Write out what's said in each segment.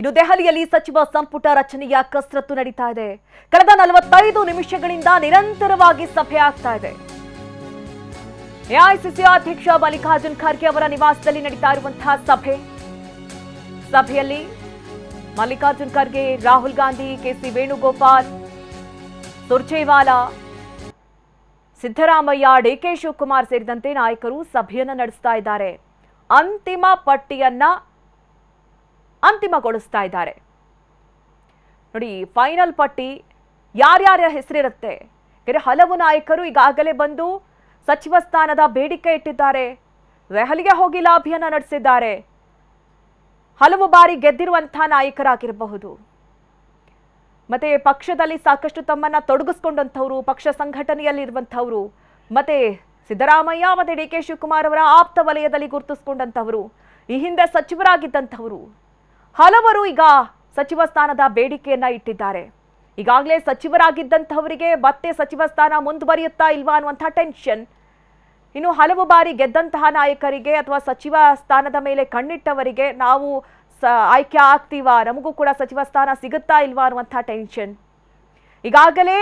ಇನ್ನು ದೆಹಲಿಯಲ್ಲಿ ಸಚಿವ ಸಂಪುಟ ರಚನೆಯ ಕಸರತ್ತು ನಡೀತಾ ಇದೆ. ಕಳೆದ 45 ನಿಮಿಷಗಳಿಂದ ನಿರಂತರವಾಗಿ ಸಭೆ ಆಗ್ತಾ ಇದೆ. ಎಐಸಿಸಿ ಅಧ್ಯಕ್ಷ ಮಲ್ಲಿಕಾರ್ಜುನ್ ಖರ್ಗೆ ಅವರ ನಿವಾಸದಲ್ಲಿ ನಡೀತಾ ಇರುವಂತಹ ಸಭೆಯಲ್ಲಿ ಮಲ್ಲಿಕಾರ್ಜುನ್ ಖರ್ಗೆ, ರಾಹುಲ್ ಗಾಂಧಿ, ಕೆಸಿ ವೇಣುಗೋಪಾಲ್, ಸುರ್ಜೇವಾಲಾ, ಸಿದ್ದರಾಮಯ್ಯ, ಡಿಕೆ ಶಿವಕುಮಾರ್ ಸೇರಿದಂತೆ ನಾಯಕರು ಸಭೆಯನ್ನು ನಡೆಸ್ತಾ ಇದ್ದಾರೆ. ಅಂತಿಮ ಪಟ್ಟಿಯನ್ನ ಅಂತಿಮಗೊಳಿಸ್ತಾ ಇದ್ದಾರೆ. ನೋಡಿ, ಫೈನಲ್ ಪಟ್ಟಿ ಯಾರ್ಯಾರ ಹೆಸರಿರುತ್ತೆ. ಹಲವು ನಾಯಕರು ಈಗಾಗಲೇ ಬಂದು ಸಚಿವ ಸ್ಥಾನದ ಬೇಡಿಕೆ ಇಟ್ಟಿದ್ದಾರೆ. ದೆಹಲಿಗೆ ಹೋಗಿ ಲಾಭಿಯನ್ನ ನಡೆಸಿದ್ದಾರೆ. ಹಲವು ಬಾರಿ ಗೆದ್ದಿರುವಂತಹ ನಾಯಕರಾಗಿರಬಹುದು, ಮತ್ತೆ ಪಕ್ಷದಲ್ಲಿ ಸಾಕಷ್ಟು ತಮ್ಮನ್ನ ತೊಡಗಿಸ್ಕೊಂಡಂಥವ್ರು, ಪಕ್ಷ ಸಂಘಟನೆಯಲ್ಲಿರುವಂಥವ್ರು, ಮತ್ತೆ ಸಿದ್ದರಾಮಯ್ಯ ಮತ್ತೆ ಡಿಕೆ ಶಿವಕುಮಾರ್ ಅವರ ಆಪ್ತ ವಲಯದಲ್ಲಿ ಗುರುತಿಸಿಕೊಂಡಂಥವರು, ಈ ಹಿಂದೆ ಸಚಿವರಾಗಿದ್ದಂಥವರು ಹಲವರು ಈಗ ಸಚಿವ ಸ್ಥಾನದ ಬೇಡಿಕೆಯನ್ನ ಇಟ್ಟಿದ್ದಾರೆ. ಈಗಾಗಲೇ ಸಚಿವರಾಗಿದ್ದಂಥವರಿಗೆ ಮತ್ತೆ ಸಚಿವ ಸ್ಥಾನ ಮುಂದುವರಿಯುತ್ತಾ ಇಲ್ವಾ ಅನ್ನುವಂಥ ಟೆನ್ಷನ್. ಇನ್ನು ಹಲವು ಬಾರಿ ಗೆದ್ದಂತಹ ನಾಯಕರಿಗೆ ಅಥವಾ ಸಚಿವ ಸ್ಥಾನದ ಮೇಲೆ ಕಣ್ಣಿಟ್ಟವರಿಗೆ ನಾವು ಆಯ್ಕೆ ಆಗ್ತೀವಾ, ನಮಗೂ ಕೂಡ ಸಚಿವ ಸ್ಥಾನ ಸಿಗುತ್ತಾ ಇಲ್ವಾ ಅನ್ನುವಂಥ ಟೆನ್ಷನ್. ಈಗಾಗಲೇ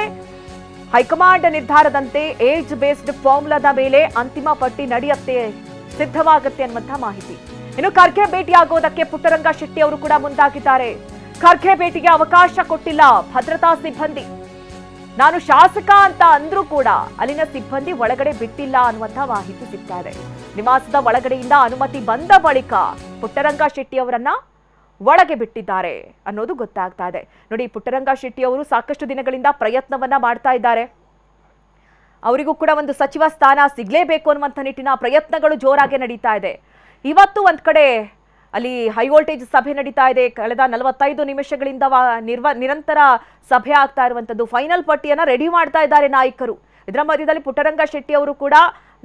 ಹೈಕಮಾಂಡ್ ನಿರ್ಧಾರದಂತೆ ಏಜ್ ಬೇಸ್ಡ್ ಫಾರ್ಮುಲಾದ ಮೇಲೆ ಅಂತಿಮ ಪಟ್ಟಿ ನಡೆಯುತ್ತೆ, ಸಿದ್ಧವಾಗುತ್ತೆ ಅನ್ನುವಂಥ ಮಾಹಿತಿ. ಇನ್ನು ಖರ್ಗೆ ಭೇಟಿಯಾಗೋದಕ್ಕೆ ಪುಟ್ಟರಂಗ ಶೆಟ್ಟಿ ಅವರು ಕೂಡ ಮುಂದಾಗಿದ್ದಾರೆ. ಖರ್ಗೆ ಭೇಟಿಗೆ ಅವಕಾಶ ಕೊಟ್ಟಿಲ್ಲ ಭದ್ರತಾ ಸಿಬ್ಬಂದಿ. ನಾನು ಶಾಸಕ ಅಂತ ಅಂದ್ರೂ ಕೂಡ ಅಲ್ಲಿನ ಸಿಬ್ಬಂದಿ ಒಳಗಡೆ ಬಿಟ್ಟಿಲ್ಲ ಅನ್ನುವಂಥ ಮಾಹಿತಿ ಸಿಗ್ತಾ ಇದೆ. ನಿವಾಸದ ಒಳಗಡೆಯಿಂದ ಅನುಮತಿ ಬಂದ ಬಳಿಕ ಪುಟ್ಟರಂಗ ಶೆಟ್ಟಿ ಅವರನ್ನ ಒಳಗೆ ಬಿಟ್ಟಿದ್ದಾರೆ ಅನ್ನೋದು ಗೊತ್ತಾಗ್ತಾ ಇದೆ. ನೋಡಿ, ಪುಟ್ಟರಂಗ ಶೆಟ್ಟಿ ಅವರು ಸಾಕಷ್ಟು ದಿನಗಳಿಂದ ಪ್ರಯತ್ನವನ್ನ ಮಾಡ್ತಾ ಇದ್ದಾರೆ. ಅವರಿಗೂ ಕೂಡ ಒಂದು ಸಚಿವ ಸ್ಥಾನ ಸಿಗ್ಲೇಬೇಕು ಅನ್ನುವಂಥ ನಿಟ್ಟಿನ ಪ್ರಯತ್ನಗಳು ಜೋರಾಗಿ ನಡೀತಾ ಇದೆ. ಇವತ್ತು ಒಂದ್ ಕಡೆ ಅಲ್ಲಿ ಹೈ ವೋಲ್ಟೇಜ್ ಸಭೆ ನಡೀತಾ ಇದೆ. ಕಳೆದ 45 ನಿಮಿಷಗಳಿಂದ ನಿರಂತರ ಸಭೆ ಆಗ್ತಾ ಇರುವಂತದ್ದು. ಫೈನಲ್ ಪಟ್ಟಿಯನ್ನ ರೆಡಿ ಮಾಡ್ತಾ ಇದ್ದಾರೆ ನಾಯಕರು. ಇದರ ಮಧ್ಯದಲ್ಲಿ ಪುಟ್ಟರಂಗ ಶೆಟ್ಟಿ ಅವರು ಕೂಡ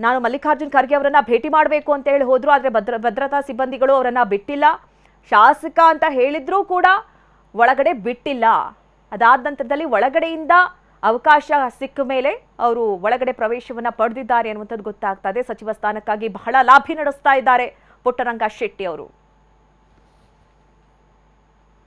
ನಾನು ಮಲ್ಲಿಕಾರ್ಜುನ್ ಖರ್ಗೆ ಅವರನ್ನ ಭೇಟಿ ಮಾಡಬೇಕು ಅಂತ ಹೇಳಿ ಹೋದ್ರು. ಆದ್ರೆ ಭದ್ರತಾ ಸಿಬ್ಬಂದಿಗಳು ಅವರನ್ನ ಬಿಟ್ಟಿಲ್ಲ. ಶಾಸಕ ಅಂತ ಹೇಳಿದ್ರೂ ಕೂಡ ಒಳಗಡೆ ಬಿಟ್ಟಿಲ್ಲ. ಅದಾದ ನಂತರದಲ್ಲಿ ಒಳಗಡೆಯಿಂದ ಅವಕಾಶ ಸಿಕ್ಕ ಮೇಲೆ ಅವರು ಒಳಗಡೆ ಪ್ರವೇಶವನ್ನ ಪಡೆದಿದ್ದಾರೆ ಅನ್ನುವಂಥದ್ದು ಗೊತ್ತಾಗ್ತಾ ಇದೆ. ಸಚಿವ ಸ್ಥಾನಕ್ಕಾಗಿ ಬಹಳ ಲಾಭಿ ನಡೆಸ್ತಾ ಇದ್ದಾರೆ ಪುಟ್ಟರಂಗ ಶೆಟ್ಟಿ ಅವರು.